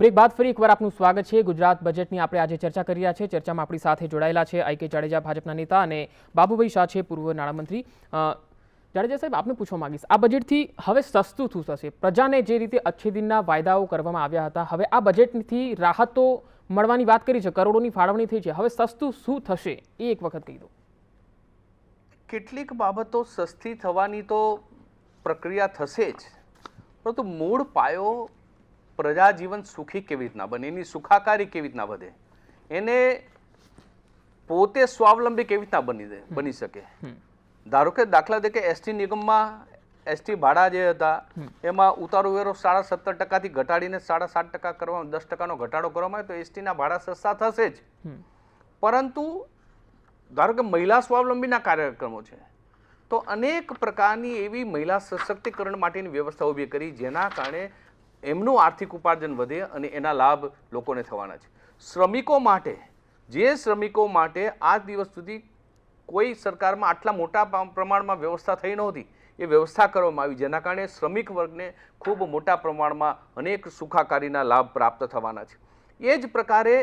Break બાદ ફરી એકવાર આપનું સ્વાગત છે। ગુજરાત બજેટની આપણે આજે ચર્ચા કરી રહ્યા છે। ચર્ચામાં આપણી સાથે જોડાયેલા છે આઈ કે જાડેજા, ભાજપના નેતા, અને બાબુભાઈ શાહ છે, પૂર્વ નાણામંત્રી। જાડેજા સાહેબ, આપને પૂછવા માંગીશ, આ બજેટથી હવે સસ્તું શું થશે? પ્રજાને જે રીતે અચ્છેદિનના વાયદાઓ કરવામાં આવ્યા હતા, હવે આ બજેટથી રાહતો મળવાની વાત કરી છે, કરોડોની ફાળવણી થઈ છે, હવે સસ્તું શું થશે એ એક વખત કહી દો। કેટલીક બાબતો સસ્તી થવાની તો પ્રક્રિયા થશે જ, પરંતુ મૂળ પાયો પ્રજા જીવન સુખી કેવી રીતના બને, એની સુખાકારી કેવી રીતના વધે, એને પોતે સ્વાવલંબી કેવી રીતના બની શકે। ધારો કે દાખલા તરીકે એસટી નિગમમાં એસટી ભાડા જે હતા એમાં ઉતારો વેરો 17.5% ઘટાડીને 7.5% કરવામાં, 10%નો ઘટાડો કરવામાં આવે તો એસટીના ભાડા સસ્તા થશે જ। પરંતુ ધારો કે મહિલા સ્વાવલંબીના કાર્યક્રમો છે તો અનેક પ્રકારની એવી મહિલા સશક્તિકરણ માટેની વ્યવસ્થા ઊભી કરી જેના કારણે એમનું આર્થિક ઉપાર્જન વધે અને એના લાભ લોકોને થવાના છે। શ્રમિકો માટે, જે શ્રમિકો માટે આજ દિવસ સુધી કોઈ સરકારમાં આટલા મોટા પ્રમાણમાં વ્યવસ્થા થઈ નહોતી, એ વ્યવસ્થા કરવામાં આવી જેના કારણે શ્રમિક વર્ગને ખૂબ મોટા પ્રમાણમાં અનેક સુખાકારીના લાભ પ્રાપ્ત થવાના છે। એ જ પ્રકારે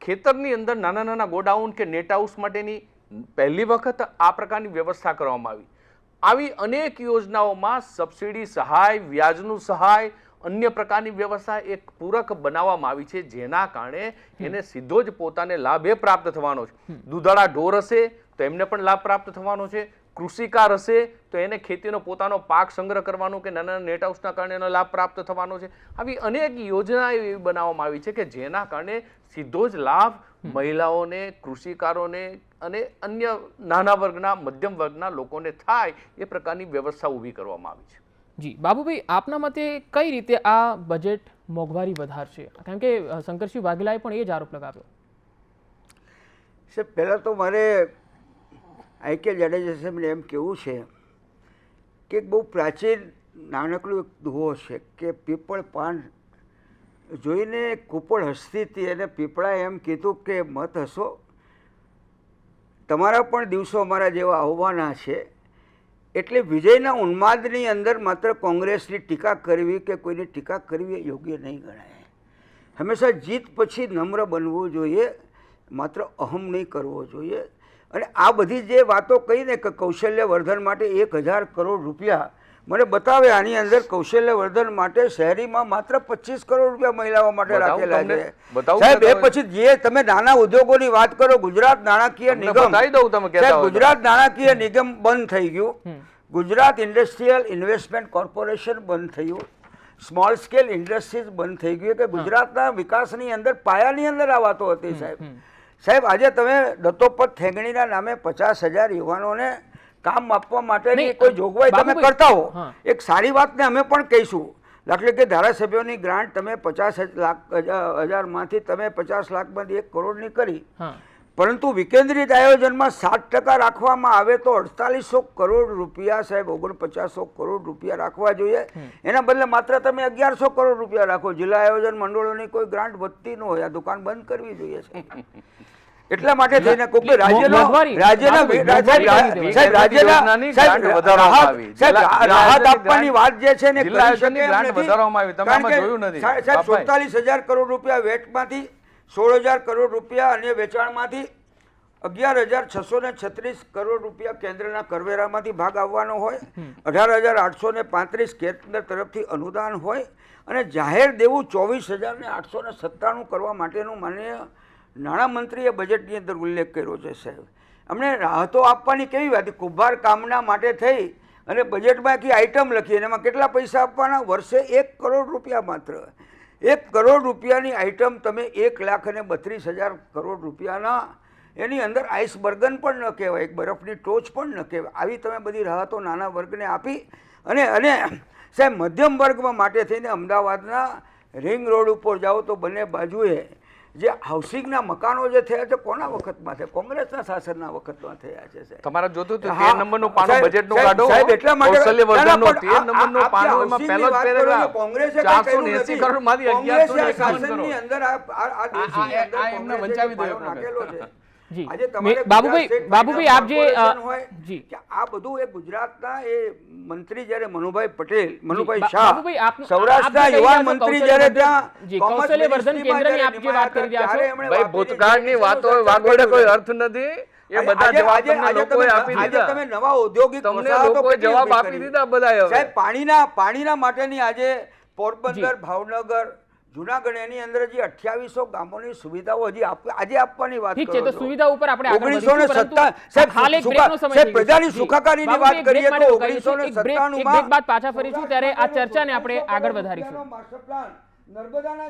ખેતરની અંદર નાના નાના ગોડાઉન કે નેટ હાઉસ માટેની પહેલી વખત આ પ્રકારની વ્યવસ્થા કરવામાં આવી। આવી અનેક યોજનાઓમાં સબસિડી સહાય, વ્યાજનું સહાય, અન્ય પ્રકારની વ્યવસ્થા એક પૂરક બનાવવામાં આવી છે જેના કારણે એને સીધો જ પોતાને લાભ એ પ્રાપ્ત થવાનો છે। દૂધાળા ઢોર હશે તો એમને પણ લાભ પ્રાપ્ત થવાનો છે, કૃષિકાર હશે તો એને ખેતીનો પોતાનો પાક સંગ્રહ કરવાનો કે નાના નેટ હાઉસના કારણે એનો લાભ પ્રાપ્ત થવાનો છે। આવી અનેક યોજના એવી બનાવવામાં આવી છે કે જેના કારણે સીધો જ લાભ મહિલાઓને, કૃષિકારોને અને અન્ય નાના વર્ગના, મધ્યમ વર્ગના લોકોને થાય એ પ્રકારની વ્યવસ્થા ઊભી કરવામાં આવી છે। જી બાબુભાઈ, આપના મતે કઈ રીતે આ બજેટ મોંઘવારી વધારશે? કારણ કે શંકરસિંહ વાઘેલાએ પણ એ જ આરોપ લગાવ્યો છે। પહેલાં તો મારે આઈ કે જાડેજા સાહેબને એમ કહેવું છે કે બહુ પ્રાચીન નાનકડું એક દુહો છે કે પીપળ પાન જોઈને કૂપળ હસતી હતી અને પીપળાએ એમ કીધું કે મત હસો, તમારા પણ દિવસો અમારા જેવા આવવાના છે। એટલે વિજયના ઉન્માદની અંદર માત્ર કોંગ્રેસની ટીકા કરવી કે કોઈની ટીકા કરવી એ યોગ્ય નહીં ગણાય। હંમેશા જીત પછી નમ્ર બનવું જોઈએ, માત્ર અહમ નહીં કરવો જોઈએ। અને આ બધી જે વાતો કહીને કે કૌશલ્ય વર્ધન માટે 1000 કરોડ રૂપિયા મને બતાવે, આની અંદર કૌશલ્ય વર્ધન માટે શહેરીમાં માત્ર 25 કરોડ રૂપિયા મહિલાઓ માટે રાખેલા છે। સાહેબ, એ પછી જે તમે નાના ઉદ્યોગોની વાત કરો, ગુજરાત નાણાકીય નિગમ, ગુજરાત નાણાકીય નિગમ બંધ થઈ ગયું, ગુજરાત ઇન્ડસ્ટ્રીયલ ઇન્વેસ્ટમેન્ટ કોર્પોરેશન બંધ થયું, સ્મોલ સ્કેલ ઇન્ડસ્ટ્રીઝ બંધ થઈ ગયું કે ગુજરાતના વિકાસની અંદર પાયાની અંદર આ વાતો હતી। સાહેબ આજે તમે દત્તોપંત ઠેંગણીના નામે 50,000 યુવાનોને કામ આપવા માટેની કોઈ જોગવાઈ તમે કરતા હો, એક સારી વાતને અમે પણ કહીશું। દાખલે કે ધારાસભ્યોની ગ્રાન્ટ તમે 50,000,000માંથી તમે 50 લાખમાંથી 1 કરોડની કરી, પરંતુ વિકેન્દ્રિત આયોજનમાં 7% રાખવામાં આવે તો 4800 કરોડ રૂપિયા, સાહેબ 4900 કરોડ રૂપિયા રાખવા જોઈએ। એના બદલે માત્ર તમે 1100 કરોડ રૂપિયા રાખો। જિલ્લા આયોજન મંડળોની કોઈ ગ્રાન્ટ વધતી ન હોય, આ દુકાન બંધ કરવી જોઈએ છે। એટલા માટે થઈને કોઈ રાહત આપવાની વાત જે છે ને, 47,000 કરોડ રૂપિયા વેટમાંથી, 16,000 કરોડ રૂપિયા અન્ય વેચાણમાંથી, 11,636 કરોડ રૂપિયા કેન્દ્રના કરવેરામાંથી ભાગ આવવાનો હોય, 18,835 કેન્દ્ર તરફથી અનુદાન હોય અને જાહેર દેવું 24,897 કરવા માટેનું માનનીય નાણામંત્રીએ બજેટની અંદર ઉલ્લેખ કર્યો છે। સાહેબ, અમને રાહતો આપવાની કેવી વાત, કુંભાર કામના માટે થઈ અને બજેટમાં આખી આઈટમ લખી અને એમાં કેટલા પૈસા આપવાના? વર્ષે 1 કરોડ રૂપિયા, માત્ર 1 કરોડ રૂપિયાની આઈટમ તમે 1,32,000 કરોડ રૂપિયાના, એની અંદર આઈસબર્ગન પણ ન કહેવાય, એક બરફની ટોચ પણ ન કહેવાય, આવી તમે બધી રાહતો નાના વર્ગને આપી અને સાહેબ મધ્યમ વર્ગ માટે થઈને અમદાવાદના રિંગ રોડ ઉપર જાઓ તો બંને બાજુએ જે હાઉસિંગના મકાનો જે થયા છે કોના વખતમાં છે? કોંગ્રેસના શાસનના વખતમાં થયા છે। તમારે જોતું તો 13 નંબરનું પાનું બજેટનું કાઢો, કૌશલ્ય વર્ધનનું 13 નંબરનું પાનું, એમાં પહેલો જ પેરેગ્રાફ કોંગ્રેસે 480 કરોડમાંથી 1100 શાસનની અંદર આ દેશની અંદર એમને વંચાવી દો નાખેલો છે। જી આજે તમારે બાબુભાઈ ગુજરાત બાબુભાઈ આપ જે કોર્પોરેશન હોય જી કે આ બધું એ ગુજરાતના એ મંત્રી જ્યારે મનુભાઈ પટેલ મનુભાઈ બા- શાહ બાબુભાઈ, આપ- સૌરાષ્ટ્રના આપ જે કહી યુવાન રહ્યા છો મંત્રી કૌશલ્ય જ્યારે વર્ધન- ત્યાં જી, કોમર્સ કૌશલ્ય વર્ધન મિનિસ્ટ્રીમાં કેન્દ્રની જ્યારે આપ જે વાત કરી રહ્યા છો, ત્યારે એમણે ભાઈ વાપીની ભૂતકાળની જે વાતો સર્જન વાગોડે કોઈ કર્યું. અર્થ નથી. એ બધા આજે- જવાબ આજે- તમને આજે લોકોએ તમે- આપી આજે દીધા. તમે નવા ઔદ્યોગિક તમને વસાહતો લોકોએ કેટલી જવાબ ઊભી આપી કરી. દીધા બધાએ હવે. સાહેબ પાણીના માટેની આજે પોરબંદર ભાવનગર જુનાગઢ એની અંદર જે 2800 ગામોની સુવિધાઓ હજી આજે આપવાની વાત ઠીક કરો છે તો છો. સુવિધા ઉપર આપણે આગળ 1957 વધીશું, પરંતુ હાલ એક બ્રેકનો સમય સાહેબ, થઈ ગયો છે. પ્રજાની જી. સુખાકારીની બાબુભાઈ, વાત કરીએ એક બ્રેક તો માટે રોકાઈશું. એક બ્રેક 1997 બાદ પાછા ફરીશું ત્યારે આ ચર્ચાને આપણે આગળ વધારીશું. માસ્ટર પ્લાન નર્મદાના